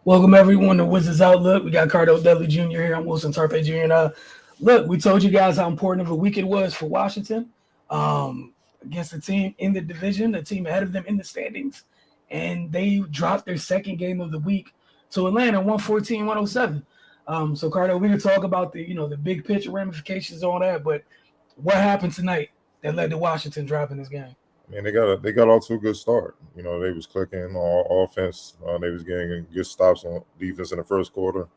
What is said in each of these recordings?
Welcome everyone to Wizards Outlook. We got Cardo Dudley Jr. here. I'm Wilson Tarpe Jr. And look, we told you guys how important of a week it was for Washington against the team in the division, the team ahead of them in the standings, and they dropped their second game of the week to Atlanta, 114-107. So Cardo, we can talk about the big picture ramifications on that, but what happened tonight that led to Washington dropping this game? Man, they got off to a good start. They was clicking on offense. They was getting good stops on defense in the first quarter.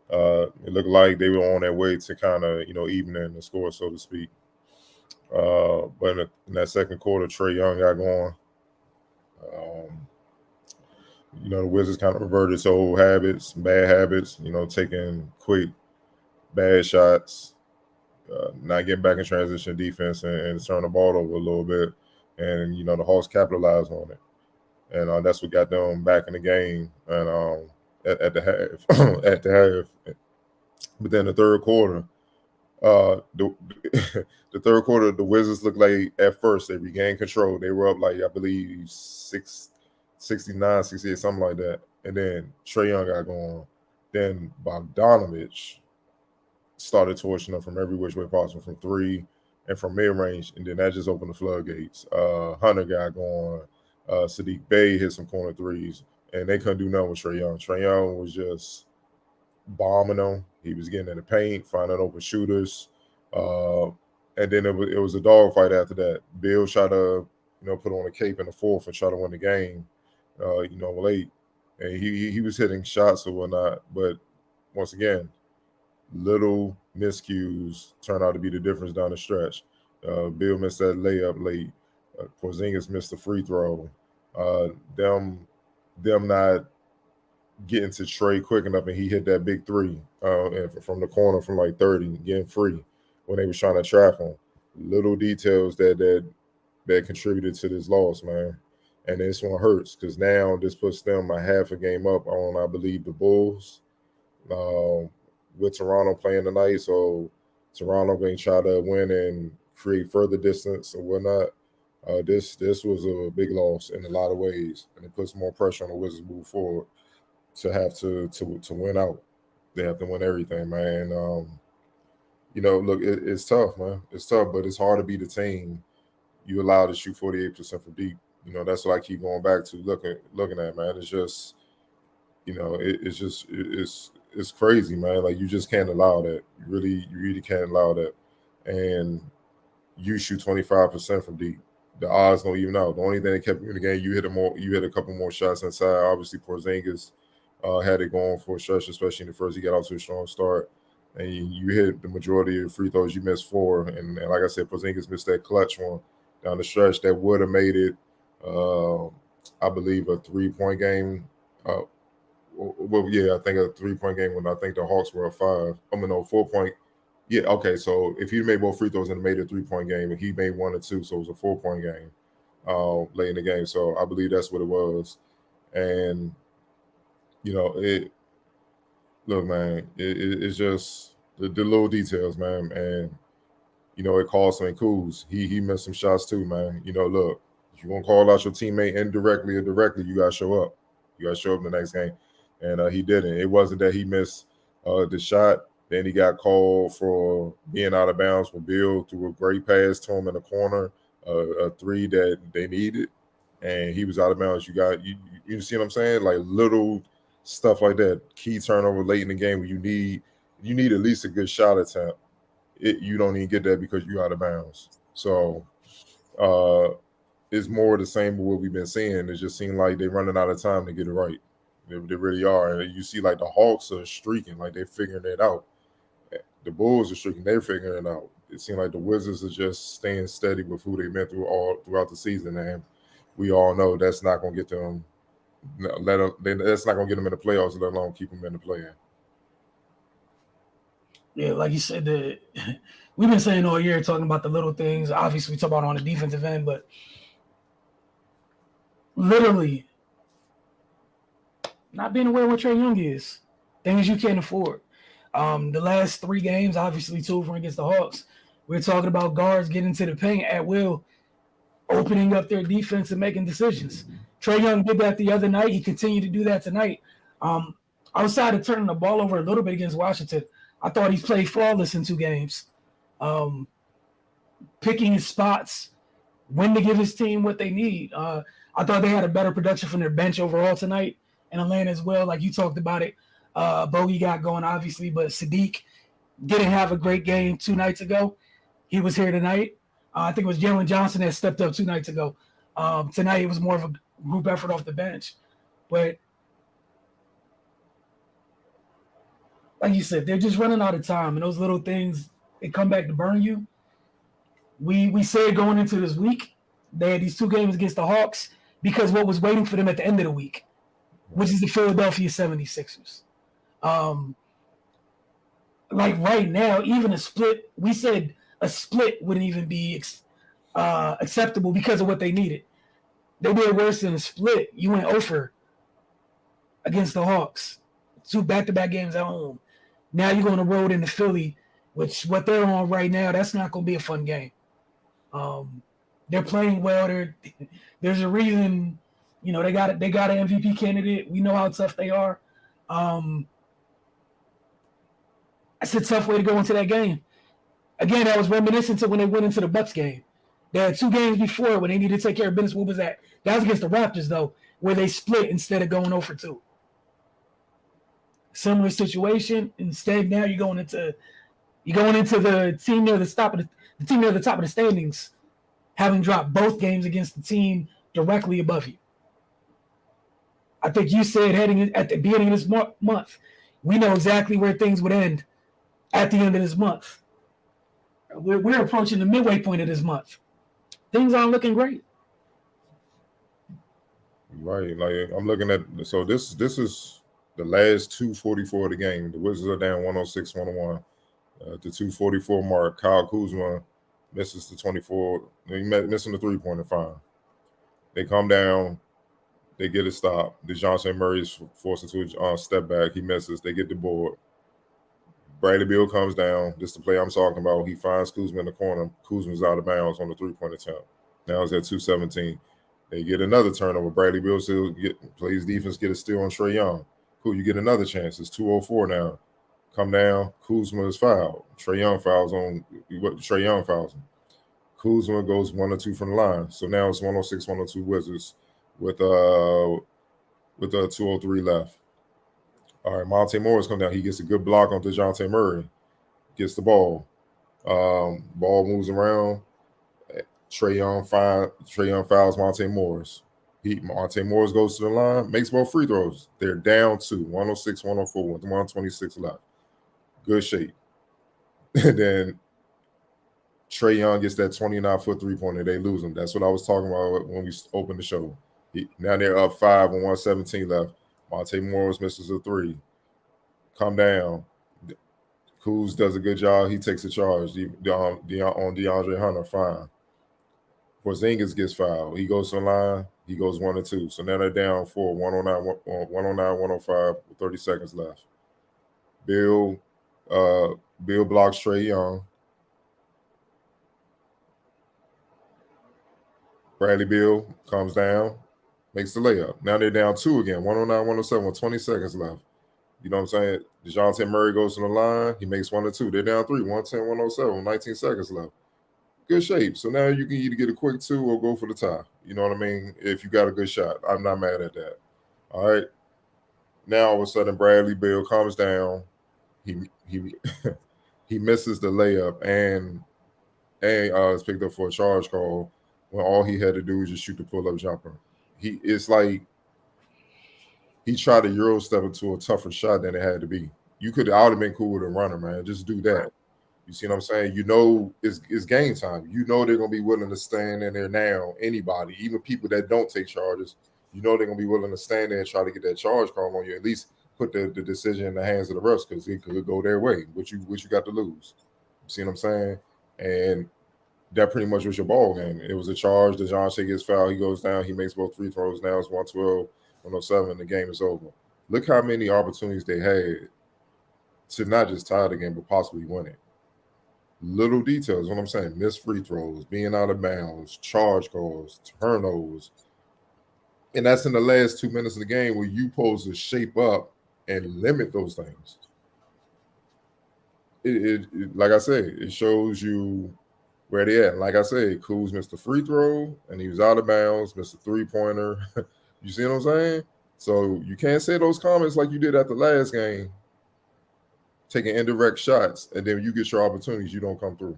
It looked like they were on their way to kind of even in the score, so to speak. But in that second quarter, Trae Young got going. The Wizards kind of reverted to old habits, bad habits. Taking quick bad shots, not getting back in transition defense, and turning the ball over a little bit. And the Hawks capitalized on it, and that's what got them back in the game. And at the half, at the half, but then the third quarter, the third quarter, the Wizards looked like at first they regained control. They were up like I believe 69, 68, something like that. And then Trae Young got going. Then Bogdanovich started torching them from every which way possible, from three and from mid-range, and then that just opened the floodgates. Hunter got going. Sadiq Bey hit some corner threes, and they couldn't do nothing with Trae Young. Trae Young was just bombing them. He was getting in the paint, finding open shooters. And then it was a dogfight after that. Bill tried to, put on a cape in the fourth and try to win the game, late. And he was hitting shots or whatnot. But once again, little miscues turn out to be the difference down the stretch. Bill missed that layup late. Porzingis missed the free throw. Them not getting to Trae quick enough, and he hit that big three from the corner from like 30, getting free when they was trying to trap him. Little details that contributed to this loss, man. And this one hurts because now this puts them a half a game up on, I believe, the Bulls. With Toronto playing tonight, so Toronto going to try to win and create further distance or whatnot. This was a big loss in a lot of ways, and it puts more pressure on the Wizards move forward to have to win out. They have to win everything, man. Look, it's tough, man. It's tough, but it's hard to be the team you allow to shoot 48% from deep. That's what I keep going back to looking at, man. It's just, it's crazy, man. Like, you just can't allow that. You really can't allow that. And you shoot 25% from deep. The odds don't even out. The only thing that kept you in the game, you hit a couple more shots inside. Obviously, Porzingis had it going for a stretch, especially in the first. He got out to a strong start. And you hit the majority of the free throws. You missed four. And like I said, Porzingis missed that clutch one down the stretch that would have made it, I believe, a 3-point game. Well, yeah, I think a 3-point game when I think the Hawks were a 5. 4-point. Yeah, okay. So if he made both free throws and made a 3-point game, and he made 1 or 2, so it was a 4-point game late in the game. So I believe that's what it was. And look, man, it's just the little details, man. And it calls him Kuz. He missed some shots too, man. Look, if you want to call out your teammate indirectly or directly, you gotta show up. You gotta show up in the next game. And he didn't. It wasn't that he missed the shot. Then he got called for being out of bounds for Bill through a great pass to him in the corner, a three that they needed, and he was out of bounds. You see what I'm saying? Like little stuff like that. Key turnover late in the game where you need at least a good shot attempt. You don't even get that because you're out of bounds. So it's more the same with what we've been seeing. It just seemed like they're running out of time to get it right. They really are. And you see, like, the Hawks are streaking, like they're figuring it out. The Bulls are streaking, they're figuring it out. It seems like the Wizards are just staying steady with who they've been throughout the season. And we all know that's not going to get them. That's not going to get them in the playoffs, let alone keep them in the play-in. Yeah, like you said, we've been saying all year, talking about the little things. Obviously, we talk about on the defensive end, but literally not being aware of what Trae Young is, things you can't afford. The last 3 games, obviously 2 of them against the Hawks, we're talking about guards getting to the paint at will, opening up their defense and making decisions. Trae Young did that the other night. He continued to do that tonight. outside of turning the ball over a little bit against Washington, I thought he's played flawless in 2 games. Picking his spots, when to give his team what they need. I thought they had a better production from their bench overall tonight in Atlanta as well. Like you talked about it, Bogey got going obviously, but Sadiq didn't have a great game 2 nights ago. He was here tonight. I think it was Jalen Johnson that stepped up 2 nights ago. Tonight it was more of a group effort off the bench. But like you said, they're just running out of time, and those little things, they come back to burn you. We said going into this week, they had these 2 games against the Hawks because what was waiting for them at the end of the week, which is the Philadelphia 76ers. Like right now, even a split, we said a split wouldn't even be acceptable because of what they needed. They did worse than a split. You went over against the Hawks, 2 back-to-back games at home. Now you're going to road into Philly, which what they're on right now, that's not going to be a fun game. They're playing well. There's a reason, they got an MVP candidate. We know how tough they are. That's a tough way to go into that game. Again, I was reminiscent to when they went into the Bucks game. They had 2 games before when they needed to take care of business. What was that? That was against the Raptors, though, where they split instead of going 0-for-2. Similar situation. Instead, now you're going into the team near the top of the standings, having dropped both games against the team directly above you. I think you said heading at the beginning of this month, we know exactly where things would end at the end of this month. We're approaching the midway point of this month. Things aren't looking great. Right. Like I'm looking at, so this is the last 2:44 of the game. The Wizards are down 106-101. The 2:44 mark, Kyle Kuzma misses the 24. Missing the 3-pointer, fine. They come down. They get a stop. DeJounte Murray's forced into a step back. He misses. They get the board. Bradley Beal comes down. This is the play I'm talking about. He finds Kuzma in the corner. Kuzma's out of bounds on the 3-point attempt. Now it's at 2:17. They get another turnover. Bradley Beal still plays defense, get a steal on Trae Young. Cool, you get another chance. It's 2:04 now. Come down. Kuzma is fouled. Trae Young fouls him. Kuzma goes 1 or 2 from the line. So now it's 106-102 Wizards with 2:03 left. All right, Monte Morris comes down. He gets a good block on DeJounte Murray. Gets the ball. Ball moves around. Trae Young fouls Monte Morris. Monte Morris goes to the line, makes both free throws. They're down 2, 106-104 with 126 left. Good shape. And then Trae Young gets that 29-foot 3-pointer. They lose him. That's what I was talking about when we opened the show. Now they're up 5 with 117 left. Monte Morris misses a 3. Come down. Kuz does a good job. He takes a charge on DeAndre Hunter. Fine. Porzingis gets fouled. He goes to the line. He goes 1 or 2. So now they're down 4, 109-105 with 30 seconds left. Bill blocks Trae Young. Bradley Beal comes down, makes the layup. Now they're down 2 again, 109-107 with 20 seconds left. You know what I'm saying? DeJounte Murray goes to the line. He makes 1 or 2. They're down 3, 110-107 with 19 seconds left. Good shape. So now you can either get a quick 2 or go for the tie. You know what I mean? If you got a good shot. I'm not mad at that. All right. Now all of a sudden Bradley Beal comes down. He he misses the layup and is picked up for a charge call when all he had to do was just shoot the pull-up jumper. It's like he tried to Euro step into a tougher shot than it had to be. I would have been cool with a runner, man. Just do that. You see what I'm saying? You know it's game time. You know they're going to be willing to stand in there now, anybody, even people that don't take charges, you know they're going to be willing to stand there and try to get that charge call on you, at least put the decision in the hands of the refs because it could go their way, which you got to lose. You see what I'm saying? And that pretty much was your ball game. It was a charge. DeJounte gets fouled. He goes down. He makes both free throws. Now it's 112-107. The game is over. Look how many opportunities they had to not just tie the game, but possibly win it. Little details, what I'm saying. Missed free throws, being out of bounds, charge calls, turnovers. And that's in the last 2 minutes of the game where you supposed to shape up and limit those things. It like I said, it shows you where they at. Like I said, Kuz missed the free throw and he was out of bounds, missed a 3-pointer. You see what I'm saying? So you can't say those comments like you did at the last game, taking indirect shots, and then you get your opportunities, you don't come through.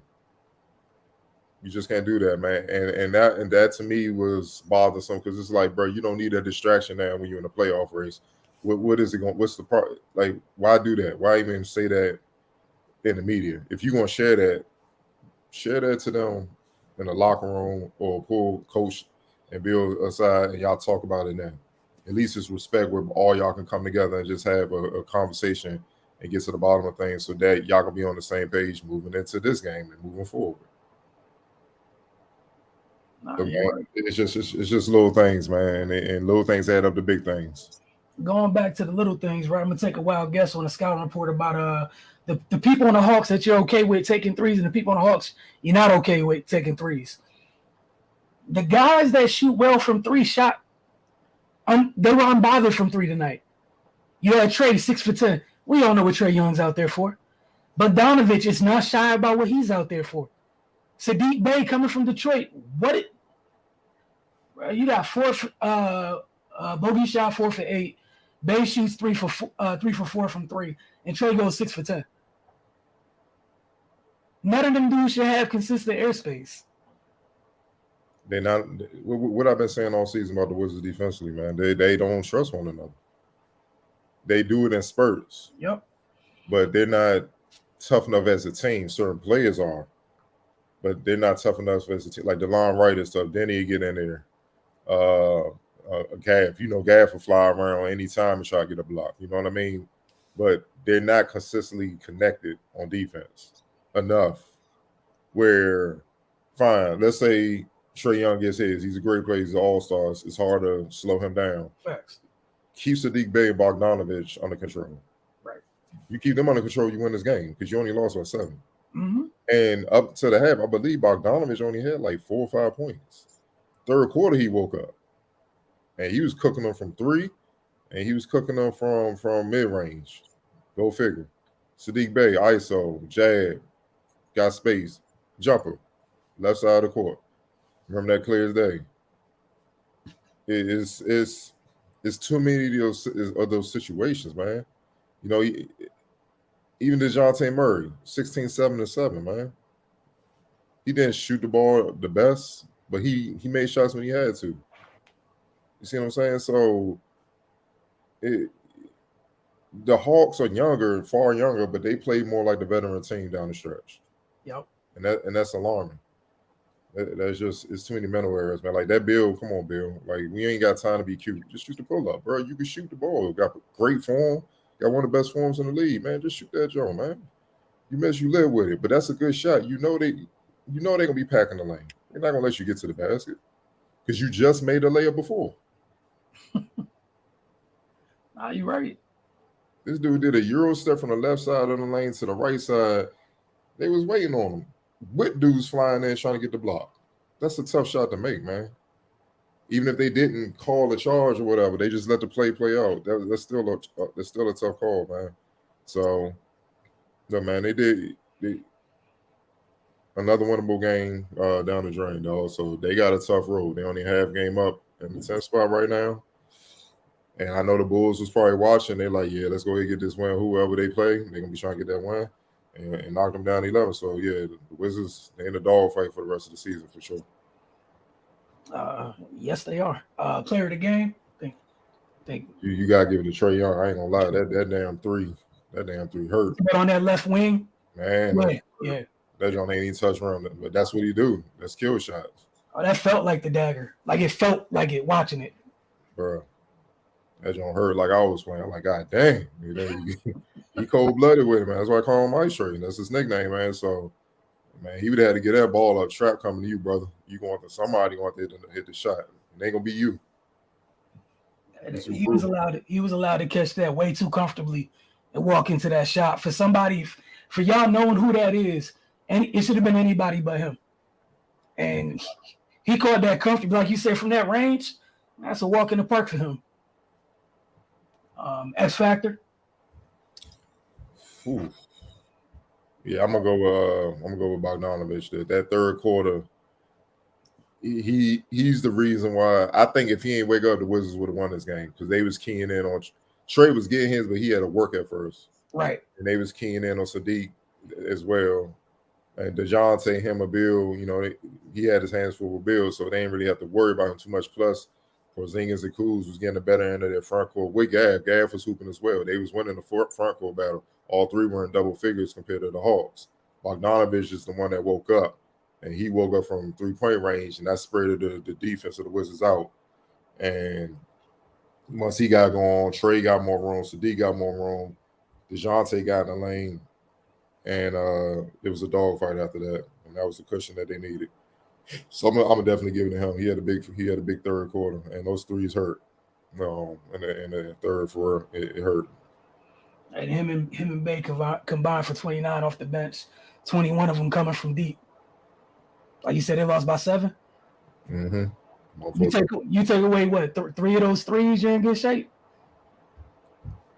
You just can't do that, man. And that to me was bothersome because it's like, bro, you don't need a distraction now when you're in a playoff race. What is it going? What's the part? Like, why do that? Why even say that in the media? If you're gonna share that to them in the locker room or pull coach and Bill aside and y'all talk about it now. At least it's respect where all y'all can come together and just have a conversation and get to the bottom of things so that y'all can be on the same page moving into this game and moving forward. It's just little things, man, and little things add up to big things. Going back to the little things, right? I'm gonna take a wild guess on a scouting report about the people on the Hawks that you're okay with taking threes, and the people on the Hawks you're not okay with taking threes. The guys that shoot well from three shot, they were unbothered from three tonight. You had Trey 6 for 10. We all know what Trey Young's out there for, but Donovich is not shy about what he's out there for. Sadiq Bey coming from Detroit, you got Bogey shot 4 for 8. Bay shoots 3 for 4 from 3, and Trey goes 6 for 10. None of them dudes should have consistent airspace. They're not. What I've been saying all season about the Wizards defensively, man. They don't trust one another. They do it in spurts. Yep. But they're not tough enough as a team. Certain players are, but they're not tough enough as a team. Like DeLon Wright and stuff. Then he get in there. Gav, Gav will fly around anytime and try to get a block. You know what I mean? But they're not consistently connected on defense enough. Where, fine, let's say Trey Young gets his. He's a great player. He's an all-star. It's hard to slow him down. Facts. Keep Sadiq Bey and Bogdanovich under control. Right. You keep them under control, you win this game because you only lost by 7. Mm-hmm. And up to the half, I believe Bogdanovich only had like 4 or 5 points. Third quarter, he woke up. And he was cooking them from 3, and he was cooking them from mid-range. Go figure. Sadiq Bey, ISO, jab, got space, jumper, left side of the court. Remember that clear as day. It's too many of those situations, man. Even DeJounte Murray, 16, 7 and 7, man. He didn't shoot the ball the best, but he made shots when he had to. You see what I'm saying? So the Hawks are younger, far younger, but they play more like the veteran team down the stretch. Yep. And that's alarming. That's just, it's too many mental errors, man. Like that Bill, come on, Bill. Like we ain't got time to be cute. Just shoot the pull up, bro. You can shoot the ball. Got great form. Got one of the best forms in the league, man. Just shoot that joint, man. You live with it, but that's a good shot. They're gonna be packing the lane. They're not gonna let you get to the basket because you just made a layup before. Nah, you're right. This dude did a Euro step from the left side of the lane to the right side. They was waiting on him. With dudes flying in trying to get the block. That's a tough shot to make, man. Even if they didn't call a charge or whatever, they just let the play out. That's still a tough call, man. So, no, man, they did another winnable game down the drain, though. So they got a tough road. They only have game up in the 10th spot right now. And I know the Bulls was probably watching. They're like, yeah, let's go ahead and get this win. Whoever they play, they're going to be trying to get that win and knock them down 11. So, yeah, the Wizards, they're in the dogfight for the rest of the season for sure. Yes, they are. Player of the game. You got to give it to Trey Young. I ain't going to lie. That damn three hurt. But on that left wing. Man. Yeah. That joint ain't even touch around. But that's what he do. That's kill shots. Oh, that felt like the dagger. Like it felt like it watching it. Bro. That joint hurt like I was playing. Like, God dang. He cold-blooded with it, man. That's why I call him Ice Trey. That's his nickname, man. So, man, he would have to get that ball up. Trap coming to you, brother. Somebody going to hit the shot. It ain't going to be you. He was allowed to catch that way too comfortably and walk into that shot. For y'all knowing who that is, and it should have been anybody but him. And he caught that comfortably, like you said, from that range. That's a walk in the park for him. X Factor. Ooh. Yeah, I'm gonna go with Bogdanovich. That third quarter, he's the reason why I think if he ain't wake up, the Wizards would have won this game because they was keying in on Trey was getting his, but he had to work at first, Right. and they was keying in on Sadiq as well. And DeJounte, him, a Bill, he had his hands full with Bill, so they didn't really have to worry about him too much. Plus, Porzingis and Kuz was getting the better end of their front court with Gav. Gav was hooping as well. They was winning the front court battle. All three were in double figures compared to the Hawks. Bogdanovich is the one that woke up, and he woke up from 3-point range, and that spread the defense of the Wizards out. And once he got going, Trey got more room, Sadiq got more room, DeJounte got in the lane, and it was a dogfight after that, and that was the cushion that they needed. So I'm definitely giving it to him. He had a big third quarter, and those threes hurt. No, in the third for it hurt. And him and Bay combined for 29 off the bench, 21 of them coming from deep. Like you said, they lost by 7. Mm-hmm. You take away what 3 of those threes, you're in good shape.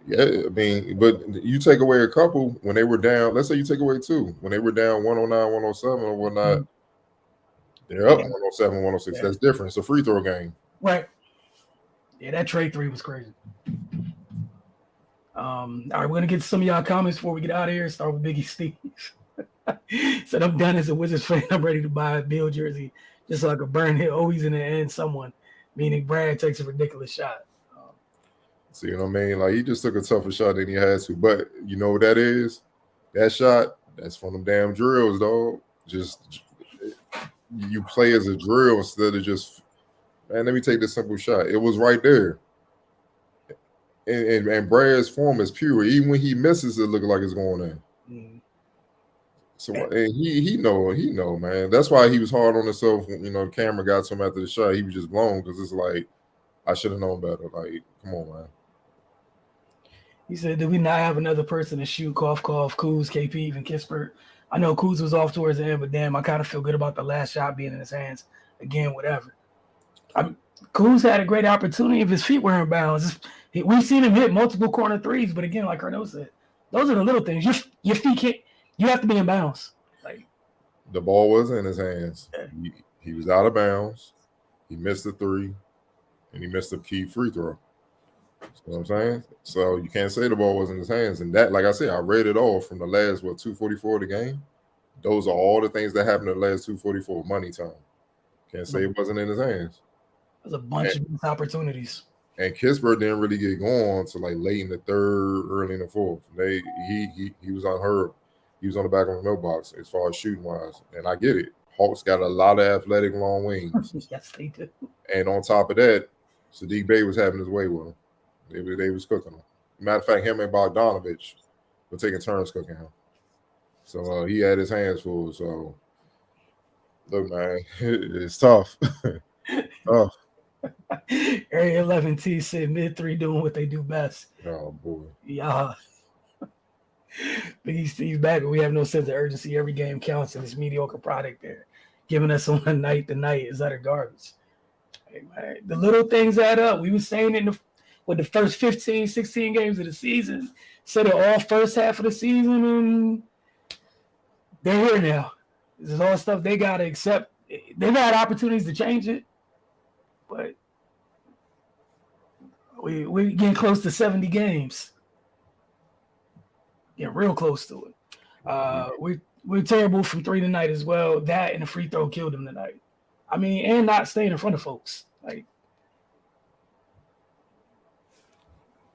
Yeah, I mean, but you take away a couple when they were down. Let's say you take away 2 when they were down 109, 107 or whatnot. Mm-hmm. They're up 107, 106. Yeah. That's different. It's a free throw game. Right. Yeah, that Trey 3 was crazy. All right, we're gonna get to some of y'all comments before we get out of here. Start with Biggie Steve. Said I'm done as a Wizards fan. I'm ready to buy a Bill jersey just so I could burn it. Always in the end, someone, meaning Brad, takes a ridiculous shot. So, you know what I mean? Like, he just took a tougher shot than he had to. But you know what that is? That shot, that's from them damn drills, dog. Just you play as a drill instead of just, man, let me take this simple shot. It was right there. And Brad's form is pure. Even when he misses, it looks like it's going in. Mm-hmm. So and he know, man. That's why he was hard on himself. The camera got to him after the shot. He was just blown because it's like, I should have known better. Like, come on, man. He said, did we not have another person to shoot? Cough, Kuz, KP, even Kispert? I know Kuz was off towards the end, but damn, I kind of feel good about the last shot being in his hands. Again, whatever. Kuz had a great opportunity if his feet were in bounds. We've seen him hit multiple corner threes, but again, like Carnell said, those are the little things. Your feet can't. You have to be in bounds. Like, the ball was in his hands. He was out of bounds. He missed the 3, and he missed a key free throw. You know what I'm saying? So you can't say the ball was in his hands. And that, like I said, I read it all from the last 244 of the game. Those are all the things that happened in the last 244. Money time. Can't say it wasn't in his hands. There's a bunch of missed opportunities. And Kispert didn't really get going until like late in the third, early in the fourth. He was unheard. He was on the back of the mailbox as far as shooting wise. And I get it. Hawks got a lot of athletic long wings. Yes, they do. And on top of that, Sadiq Bey was having his way with him. They was cooking him. Matter of fact, him and Bogdanovich were taking turns cooking him. So he had his hands full. So look, man, it's tough. Tough. Area 11T said mid-3 doing what they do best. Oh boy. Yeah. Biggie Steve's back, but we have no sense of urgency. Every game counts, and it's mediocre product there. Giving us one night to night is utter garbage. Hey, man, the little things add up. We were saying with the first 15, 16 games of the season, said it all first half of the season, and they're here now. This is all stuff they got to accept. They've had opportunities to change it, but we're getting close to 70 games. Getting real close to it. We're terrible from 3 tonight as well. That and the free throw killed them tonight. I mean, and not staying in front of folks. Like,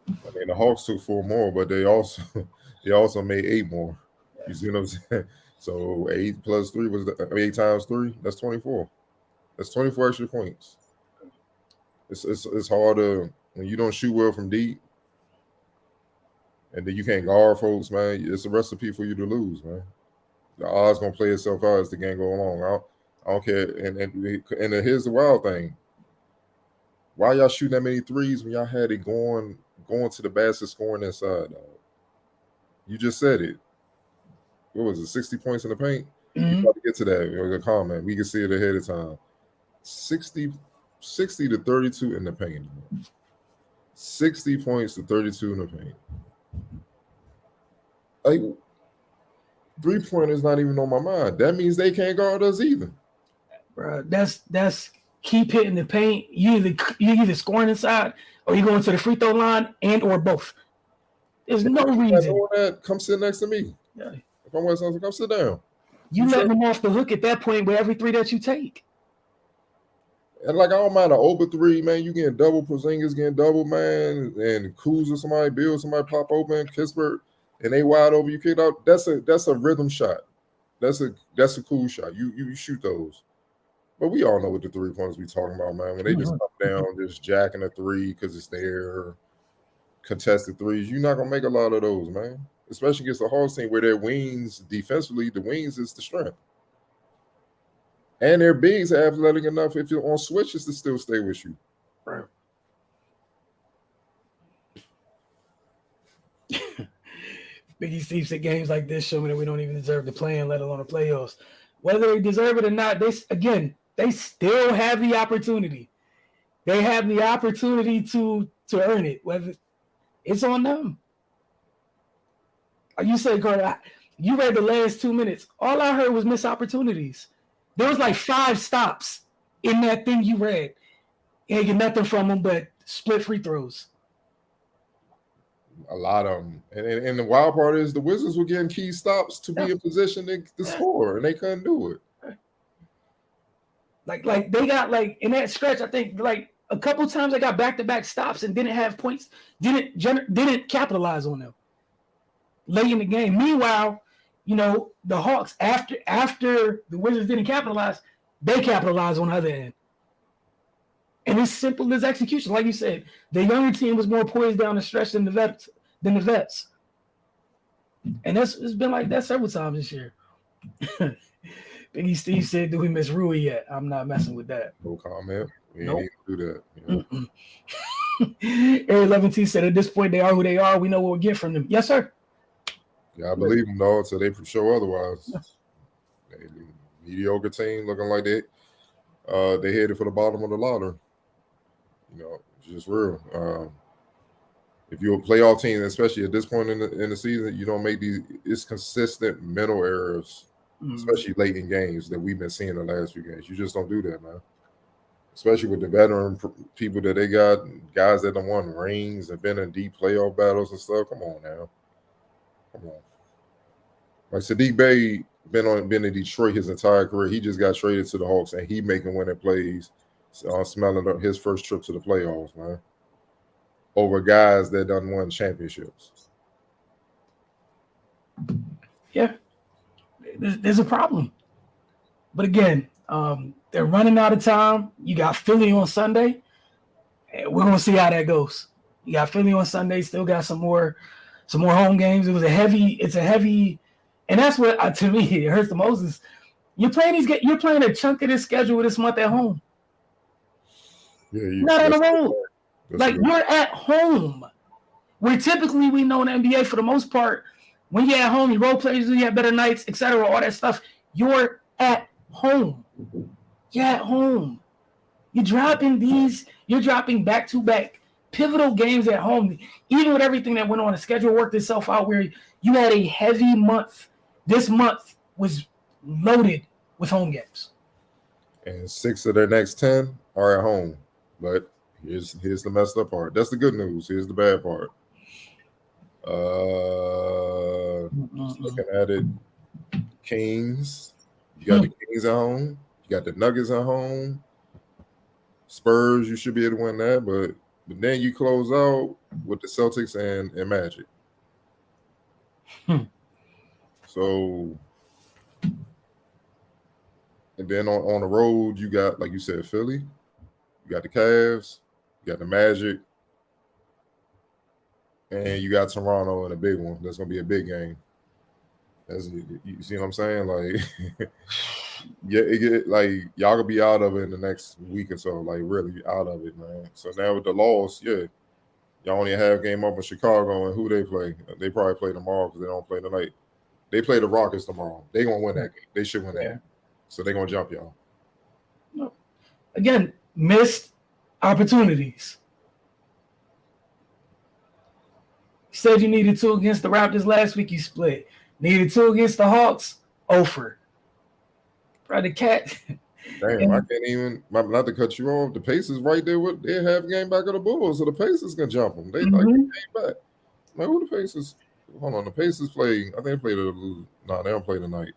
I mean, the Hawks took 4 more, but they also made 8 more. Yeah. You see what I'm saying? So 8 plus 3 was 8 times 3. That's 24. That's 24 extra points. It's hard to, when you don't shoot well from deep, and then you can't guard folks, man. It's a recipe for you to lose, man. The odds gonna play itself out as the game go along. I don't care. And here's the wild thing: why y'all shooting that many threes when y'all had it going to the basket, scoring inside? Dog? You just said it. What was it? 60 points in the paint. Mm-hmm. You about to get to that. It was a comment. We can see it ahead of time. 60 to 32 in the paint. 60 points to 32 in the paint. Like 3-point is not even on my mind. That means they can't guard us either. Bro, that's keep hitting the paint. You either scoring inside or you going to the free throw line and or both. There's no reason. That, come sit next to me. Yeah. If I'm West Coast, come sit down. You letting them off the hook at that point with every 3 that you take. And like I don't mind an open 3, man. You getting double, Porzingis getting double, man, and Kuzma, somebody build, somebody pop open, Kispert, and they wide open. You kick out. That's a rhythm shot. That's a cool shot. You shoot those. But we all know what the 3-pointers we talking about, man. When they just come down, just jacking a 3 because it's there, contested 3s, you're not gonna make a lot of those, man. Especially against the Hawks team where their wings defensively, the wings is the strength. And their bigs are athletic enough if you're on switches to still stay with you. Right. Biggie Steve said games like this show me that we don't even deserve to play in, let alone the playoffs. Whether they deserve it or not, they still have the opportunity. They have the opportunity to earn it. Whether it's on them. You said, Carter, you read the last 2 minutes. All I heard was missed opportunities. There was like 5 stops in that thing you read. You ain't get nothing from them but split free throws. A lot of them. And the wild part is the Wizards were getting key stops to be in position to score, and they couldn't do it. Like they got like in that stretch, I think like a couple times they got back-to-back stops and didn't have points, didn't capitalize on them late in the game. Meanwhile, you know, the Hawks, after the Wizards didn't capitalize, they capitalized on the other end. And it's simple as execution. Like you said, the younger team was more poised down the stretch than the vets. And it's been like that several times this year. Biggie Steve said, do we miss Rui yet? I'm not messing with that. No comment. We ain't need to do that. You know? Eric Levin said, at this point, they are who they are. We know what we'll get from them. Yes, sir. Yeah, I believe them, dog, so they show otherwise. They mediocre team looking like they headed for the bottom of the ladder. You know, it's just real. If you're a playoff team, especially at this point in the season, you don't make it's consistent mental errors, especially late in games that we've been seeing the last few games. You just don't do that, man. Especially with the veteran people that they got, guys that have won rings and been in deep playoff battles and stuff. Come on now. Come on. Like Sadiq Bey been in Detroit his entire career. He just got traded to the Hawks and he making winning plays, smelling up his first trip to the playoffs, man. Over guys that done won championships. Yeah. There's a problem. But again, they're running out of time. You got Philly on Sunday. And we're gonna see how that goes. You got Philly on Sunday, still got some more home games. It's a heavy, and that's what to me it hurts the most is you're playing a chunk of this schedule this month at home. Yeah, not on the road. Like you're at home. Where typically we know in the NBA for the most part, when you're at home, your role players, you have better nights, etc., all that stuff. You're at home. You're at home. You're dropping back-to-back pivotal games at home. Even with everything that went on, the schedule worked itself out where you had a heavy month. This month was loaded with home games. And 6 of their next 10 are at home. But here's the messed up part. That's the good news. Here's the bad part. Just looking at it, Kings. You got the Kings at home. You got the Nuggets at home. Spurs, you should be able to win that, but then you close out with the Celtics and Magic. So, and then on the road, you got, like you said, Philly. You got the Cavs. You got the Magic. And you got Toronto in a big one. That's going to be a big game. You see what I'm saying? Like, yeah, like y'all could be out of it in the next week or so. Like, really out of it, man. So now with the loss, yeah, y'all only have game up in Chicago, and who they play? They probably play tomorrow because they don't play tonight. They play the Rockets tomorrow. They gonna win that game. They should win that game. So they gonna jump y'all. No. Again, missed opportunities. Said you needed 2 against the Raptors last week, you split. Needed 2 against the Hawks, over. Bro, the cat. Damn, I can't even. Not to cut you off. The Pacers right there. They have a game back of the Bulls, so the Pacers can jump them. They like came back. Like who the Pacers? Hold on, the Pacers play. I think they play the. No, they don't play tonight.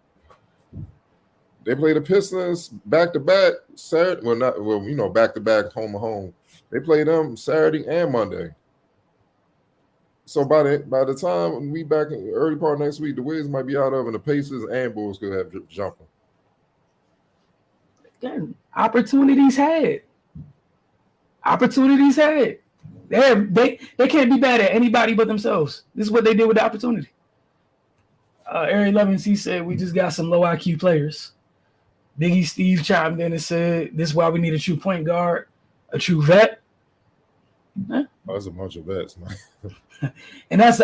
They play the Pistons back to back Saturday. Well, not well, back to back home to home. They play them Saturday and Monday. So by the time we back in the early part of next week, the Wiz might be out of, and the Pacers and Bulls could have jumping. Again, opportunities had. They can't be bad at anybody but themselves. This is what they did with the opportunity. Area 11, he said, we just got some low IQ players. Biggie Steve chimed in and said, this is why we need a true point guard, a true vet. That's a bunch of vets, man. And that's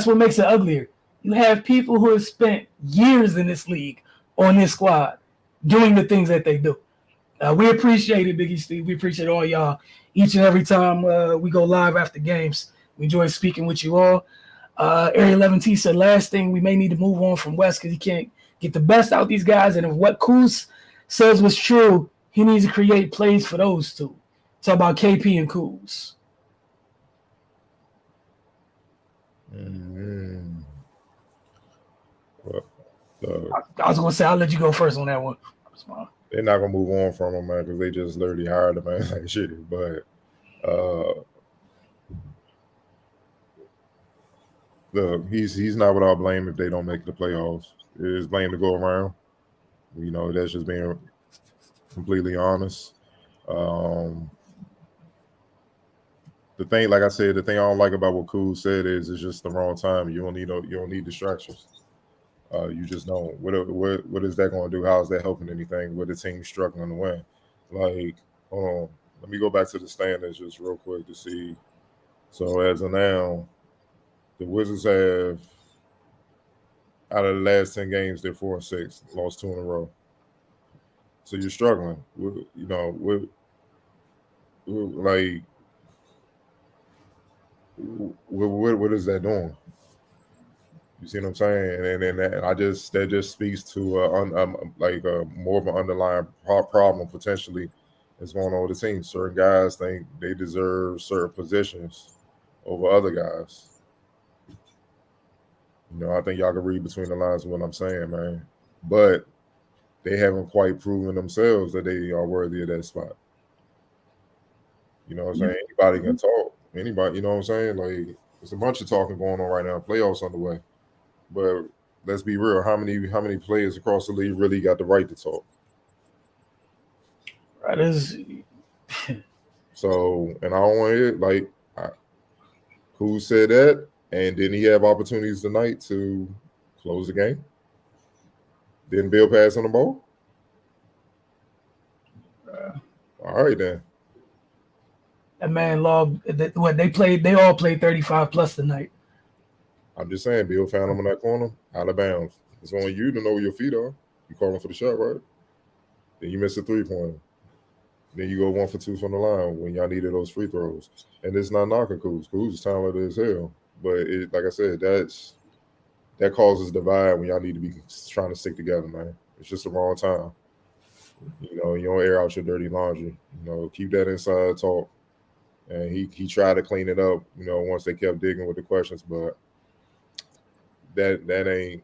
what makes it uglier. You have people who have spent years in this league on this squad doing the things that they do. We appreciate it, Biggie Steve. We appreciate all y'all each and every time we go live after games. We enjoy speaking with you all. Area 11T said, last thing, we may need to move on from West because he can't get the best out of these guys. And if what Kuz says was true, he needs to create plays for those two. Talk about KP and Kuz. Mm-hmm. Well, I was going to say, I'll let you go first on that one. They're not going to move on from him, man, because they just literally hired him, man, like shit. But he's not without blame if they don't make the playoffs. There's blame to go around. That's just being completely honest. The thing, like I said, the thing I don't like about what Cool said is it's just the wrong time. You don't need distractions. You just don't. What is that going to do? How is that helping anything with the team struggling to win? Like, hold on. Let me go back to the standings just real quick to see. So as of now, the Wizards have, out of the last 10 games, they're 4-6, lost 2 in a row. So you're struggling. What is that doing? You see what I'm saying? And that just speaks to more of an underlying problem potentially that's going on with the team. Certain guys think they deserve certain positions over other guys. I think y'all can read between the lines of what I'm saying, man. But they haven't quite proven themselves that they are worthy of that spot. You know what I'm saying? Anybody can talk. Anybody, you know what I'm saying? Like, there's a bunch of talking going on right now. Playoffs underway. But let's be real. How many players across the league really got the right to talk? That is. So, and I don't want to hear, who said that? And didn't he have opportunities tonight to close the game? Didn't Bill pass on the ball? All right, then. That man logged what they played. They all played 35 plus tonight. I'm just saying, Bill found him in that corner, out of bounds. It's on you to know where your feet are. You calling for the shot, right? Then you miss a 3-pointer. Then you go 1 for 2 from the line when y'all needed those free throws. And it's not knocking Kuz. Kuz is talented as hell. But like I said, that causes divide when y'all need to be trying to stick together, man. It's just the wrong time. You don't air out your dirty laundry. Keep that inside talk. And he tried to clean it up, once they kept digging with the questions, but that ain't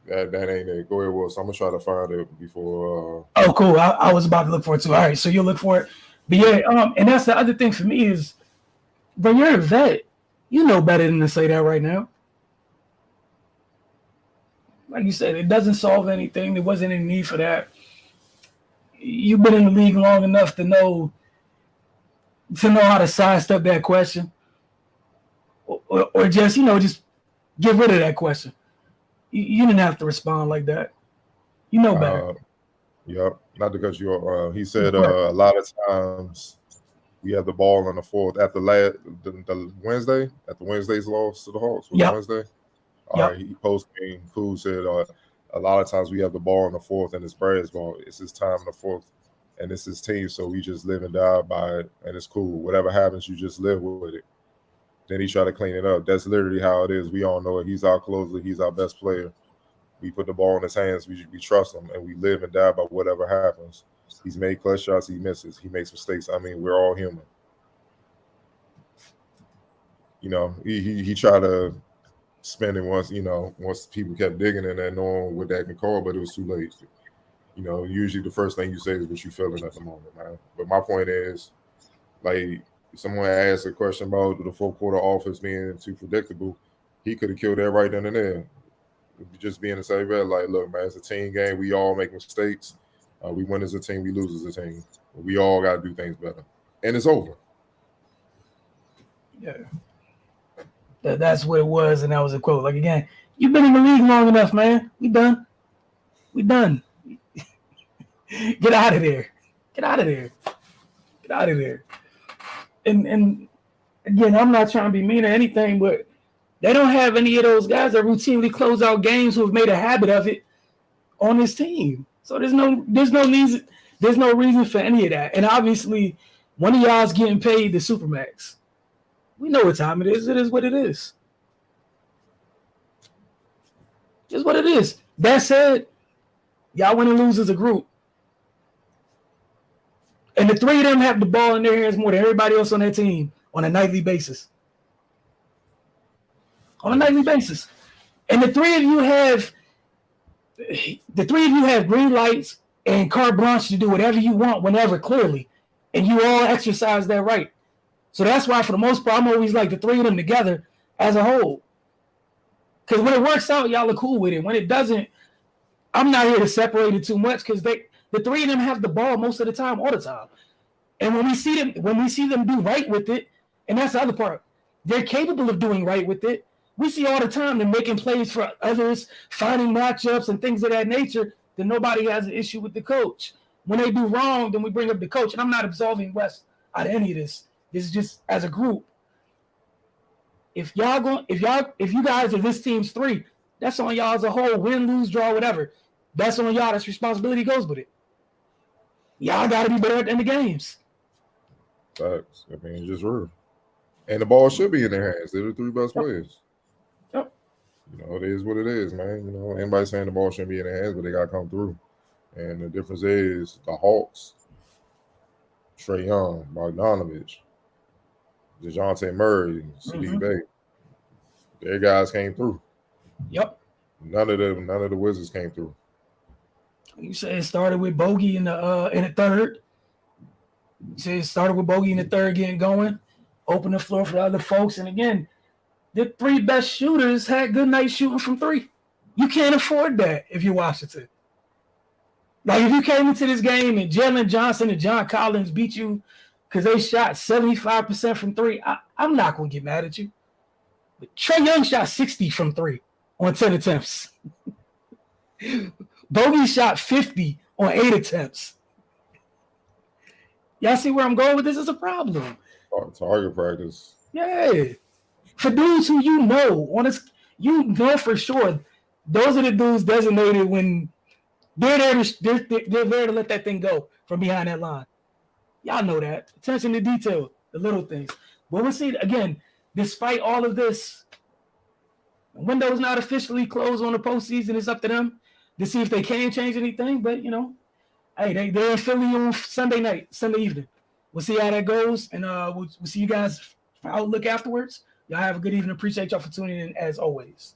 it. Go ahead, Wilson. I'm gonna try to find it before. Oh, cool. I was about to look for it too. All right, so you'll look for it. But yeah, and that's the other thing for me is, when you're a vet, you know better than to say that right now. Like you said, it doesn't solve anything. There wasn't any need for that. You've been in the league long enough to know how to sidestep that question, or just just get rid of that question. You didn't have to respond like that. You know better. Yep. Not to cut you off. He said a lot of times we have the ball in the fourth after the Wednesday, after Wednesday's loss to the Hawks. Was it Wednesday? All right. He posted. Cool said a lot of times we have the ball in the fourth and it's Brad's ball. It's his time in the fourth. And it's his team, so we just live and die by it, and it's cool. Whatever happens, you just live with it. Then he tried to clean it up. That's literally how it is. We all know it. He's our closer. He's our best player. We put the ball in his hands. We trust him, and we live and die by whatever happens. He's made clutch shots. He misses. He makes mistakes. I mean, we're all human. You know, he tried to spend it once. You know, once people kept digging in there, knowing what that can call, but it was too late. You know, usually the first thing you say is what you're feeling at the moment, man. But my point is, like, if someone asked a question about the fourth quarter offense being too predictable, he could have killed that right then and there. Just being the same bed, like, look, man, it's a team game. We all make mistakes. We win as a team. We lose as a team. We all got to do things better. And it's over. Yeah. That's what it was, and that was a quote. Like, again, you've been in the league long enough, man. We done. We done. Get out of there. Get out of there. Get out of there. And again, I'm not trying to be mean or anything, but they don't have any of those guys that routinely close out games who have made a habit of it on this team. So there's no reason for any of that. And obviously, one of y'all's getting paid the supermax. We know what time it is. It is what it is. It's what it is. That said, y'all win and lose as a group. And the three of them have the ball in their hands more than everybody else on their team on a nightly basis. On a nightly basis. And the three of you have green lights and carte blanche to do whatever you want whenever, clearly. And you all exercise that right. So that's why, for the most part, I'm always like the three of them together as a whole. Because when it works out, y'all are cool with it. When it doesn't, I'm not here to separate it too much because the three of them have the ball most of the time, all the time. And when we see them do right with it, and that's the other part, they're capable of doing right with it. We see all the time them making plays for others, finding matchups and things of that nature, then nobody has an issue with the coach. When they do wrong, then we bring up the coach. And I'm not absolving Wes out of any of this. This is just as a group. If you guys are this team's three, that's on y'all as a whole. Win, lose, draw, whatever. That's on y'all. That's responsibility goes with it. Y'all got to be better at the end of games. Facts. I mean, it's just real. And the ball should be in their hands. They're the three best players. Yep. You know, it is what it is, man. You know, anybody saying the ball shouldn't be in their hands, but they got to come through. And the difference is the Hawks, Trae Young, Bogdanovich, DeJounte Murray, Sadiq Bey. Their guys came through. Yep. None of the Wizards came through. You say it started with Bogey in the third. You say it started with Bogey in the third, getting going, open the floor for the other folks. And again, the three best shooters had good night shooting from three. You can't afford that if you're Washington. Like, if you came into this game and Jalen Johnson and John Collins beat you because they shot 75% from three, I'm not going to get mad at you. But Trae Young shot 60 from three on 10 attempts. Bogey shot 50 on 8 attempts. Y'all see where I'm going with this? Is a problem. Target practice. Yeah. For dudes who you know for sure, those are the dudes designated when they're there to let that thing go from behind that line. Y'all know that. Attention to detail, the little things. But we'll see, again, despite all of this, the window's not officially closed on the postseason. It's up to them to see if they can change anything. But, hey, they're in Philly on Sunday evening. We'll see how that goes. And we'll see you guys for Outlook afterwards. Y'all have a good evening. Appreciate y'all for tuning in as always.